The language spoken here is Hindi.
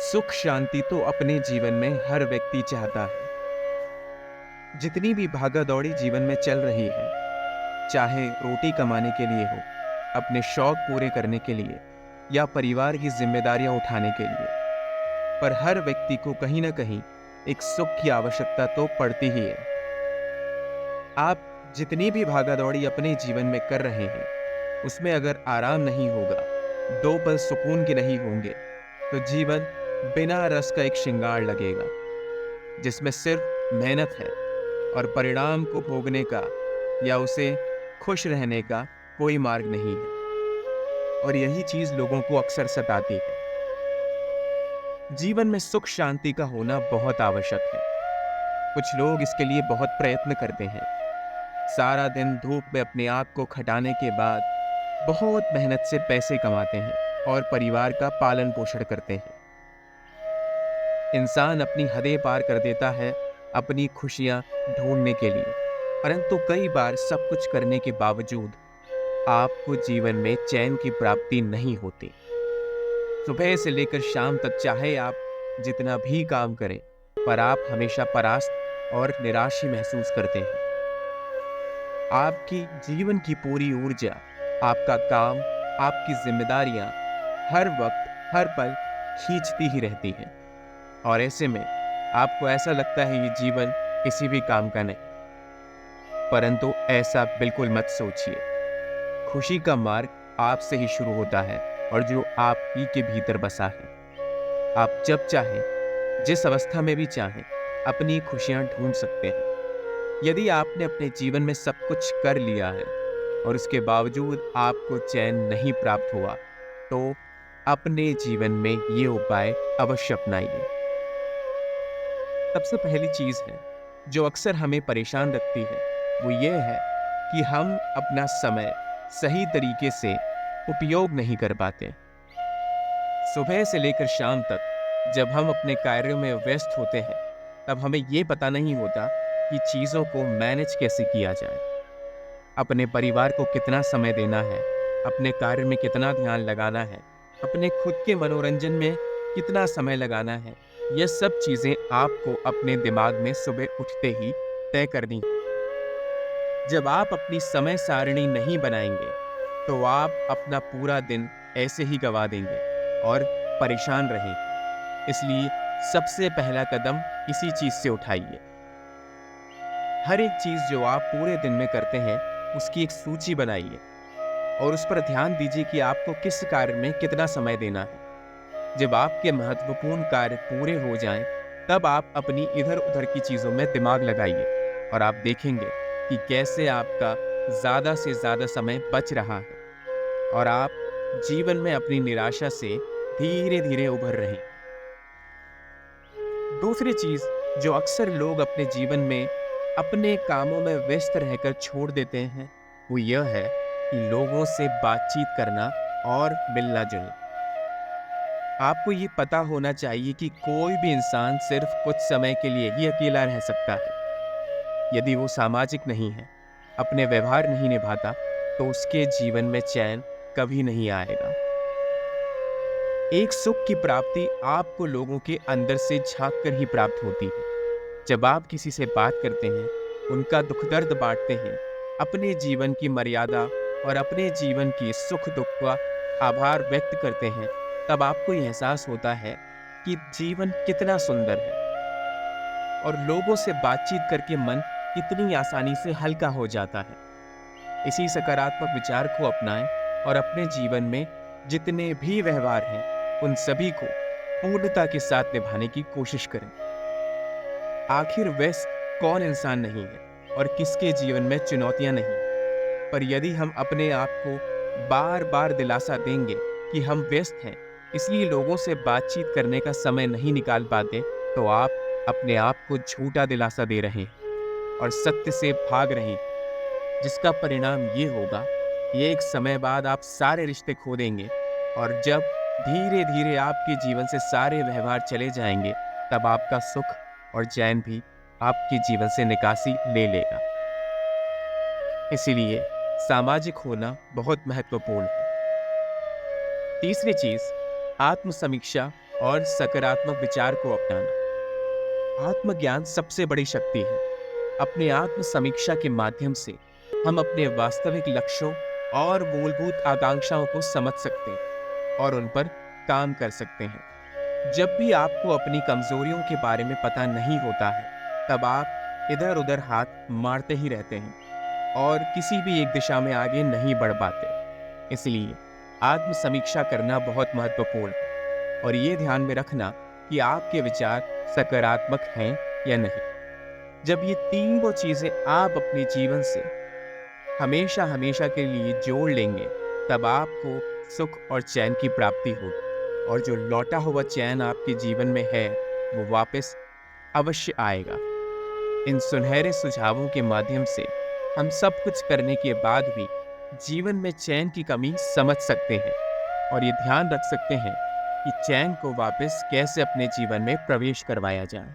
सुख शांति तो अपने जीवन में हर व्यक्ति चाहता है। जितनी भी भागा दौड़ी जीवन में चल रही है, चाहे रोटी कमाने के लिए हो, अपने शौक पूरे करने के लिए या परिवार की जिम्मेदारियां उठाने के लिए, पर हर व्यक्ति को कहीं ना कहीं एक सुख की आवश्यकता तो पड़ती ही है। आप जितनी भी भागा दौड़ी अपने जीवन में कर रहे हैं, उसमें अगर आराम नहीं होगा, दो पल सुकून के नहीं होंगे, तो जीवन बिना रस का एक श्रृंगार लगेगा जिसमें सिर्फ मेहनत है और परिणाम को भोगने का या उसे खुश रहने का कोई मार्ग नहीं है। और यही चीज लोगों को अक्सर सताती है। जीवन में सुख शांति का होना बहुत आवश्यक है। कुछ लोग इसके लिए बहुत प्रयत्न करते हैं। सारा दिन धूप में अपने आप को खटाने के बाद बहुत मेहनत से पैसे कमाते हैं और परिवार का पालन पोषण करते हैं। इंसान अपनी हदें पार कर देता है अपनी खुशियां ढूंढने के लिए, परंतु कई बार सब कुछ करने के बावजूद आपको जीवन में चैन की प्राप्ति नहीं होती। सुबह से लेकर शाम तक चाहे आप जितना भी काम करें, पर आप हमेशा परास्त और निराश ही महसूस करते हैं। आपकी जीवन की पूरी ऊर्जा, आपका काम, आपकी जिम्मेदारियां हर वक्त हर पल खींचती ही रहती हैं और ऐसे में आपको ऐसा लगता है ये जीवन किसी भी काम का नहीं। परंतु ऐसा बिल्कुल मत सोचिए। खुशी का मार्ग आपसे ही शुरू होता है और जो आप ही के भीतर बसा है। आप जब चाहें, जिस अवस्था में भी चाहें, अपनी खुशियां ढूंढ सकते हैं। यदि आपने अपने जीवन में सब कुछ कर लिया है और उसके बावजूद आपको चैन नहीं प्राप्त हुआ, तो अपने जीवन में ये उपाय अवश्य अपनाइए। सबसे पहली चीज है जो अक्सर हमें परेशान रखती है, वो ये है कि हम अपना समय सही तरीके से उपयोग नहीं कर पाते। सुबह से लेकर शाम तक जब हम अपने कार्यों में व्यस्त होते हैं, तब हमें ये पता नहीं होता कि चीज़ों को मैनेज कैसे किया जाए। अपने परिवार को कितना समय देना है, अपने कार्य में कितना ध्यान लगाना है, अपने खुद के मनोरंजन में कितना समय लगाना है, ये सब चीज़ें आपको अपने दिमाग में सुबह उठते ही तय करनी है। जब आप अपनी समय सारणी नहीं बनाएंगे, तो आप अपना पूरा दिन ऐसे ही गंवा देंगे और परेशान रहेंगे। इसलिए सबसे पहला कदम इसी चीज़ से उठाइए। हर एक चीज़ जो आप पूरे दिन में करते हैं, उसकी एक सूची बनाइए और उस पर ध्यान दीजिए कि आपको किस कार्य में कितना समय देना है। जब आपके महत्वपूर्ण कार्य पूरे हो जाएं, तब आप अपनी इधर-उधर की चीज़ों में दिमाग लगाइए और आप देखेंगे कि कैसे आपका ज़्यादा से ज़्यादा समय बच रहा है और आप जीवन में अपनी निराशा से धीरे-धीरे उभर रहे हैं। दूसरी चीज़ जो अक्सर लोग अपने जीवन में अपने कामों में व्यस्त रहकर छोड़ देते हैं, वो यह है कि लोगों से बातचीत करना और मिलना-जुलना। आपको ये पता होना चाहिए कि कोई भी इंसान सिर्फ कुछ समय के लिए ही अकेला रह सकता है। यदि वो सामाजिक नहीं है, अपने व्यवहार नहीं निभाता, तो उसके जीवन में चैन कभी नहीं आएगा। एक सुख की प्राप्ति आपको लोगों के अंदर से झांक कर ही प्राप्त होती है। जब आप किसी से बात करते हैं, उनका दुख दर्द बांटते हैं, अपने जीवन की मर्यादा और अपने जीवन की सुख दुख का आभार व्यक्त करते हैं, तब आपको यह एहसास होता है कि जीवन कितना सुंदर है और लोगों से बातचीत करके मन कितनी आसानी से हल्का हो जाता है। इसी सकारात्मक विचार को अपनाएं और अपने जीवन में जितने भी व्यवहार हैं, उन सभी को पूर्णता के साथ निभाने की कोशिश करें। आखिर व्यस्त कौन इंसान नहीं है और किसके जीवन में चुनौतियां नहीं हैं? पर यदि हम अपने आप को बार बार दिलासा देंगे कि हम व्यस्त हैं, इसलिए लोगों से बातचीत करने का समय नहीं निकाल पाते, तो आप अपने आप को झूठा दिलासा दे रहे हैं और सत्य से भाग रहे हैं, जिसका परिणाम ये होगा कि एक समय बाद आप सारे रिश्ते खो देंगे और जब धीरे धीरे आपके जीवन से सारे व्यवहार चले जाएंगे, तब आपका सुख और चैन भी आपके जीवन से निकासी ले लेगा। इसीलिए सामाजिक होना बहुत महत्वपूर्ण है। तीसरी चीज, आत्म समीक्षा और सकारात्मक विचार को अपनाना। आत्मज्ञान सबसे बड़ी शक्ति है। अपने आत्म समीक्षा के माध्यम से हम अपने वास्तविक लक्ष्यों और मूलभूत आकांक्षाओं को समझ सकते हैं और उन पर काम कर सकते हैं। जब भी आपको अपनी कमजोरियों के बारे में पता नहीं होता है, तब आप इधर उधर हाथ मारते ही रहते हैं और किसी भी एक दिशा में आगे नहीं बढ़ पाते। इसलिए आत्म समीक्षा करना बहुत महत्वपूर्ण है और ये ध्यान में रखना कि आपके विचार सकारात्मक हैं या नहीं। जब ये तीनों चीजें आप अपने जीवन से हमेशा हमेशा के लिए जोड़ लेंगे, तब आपको सुख और चैन की प्राप्ति होगी और जो लौटा हुआ चैन आपके जीवन में है, वो वापस अवश्य आएगा। इन सुनहरे सुझावों के माध्यम से हम सब कुछ करने के बाद भी जीवन में चैन की कमी समझ सकते हैं और ये ध्यान रख सकते हैं कि चैन को वापस कैसे अपने जीवन में प्रवेश करवाया जाए।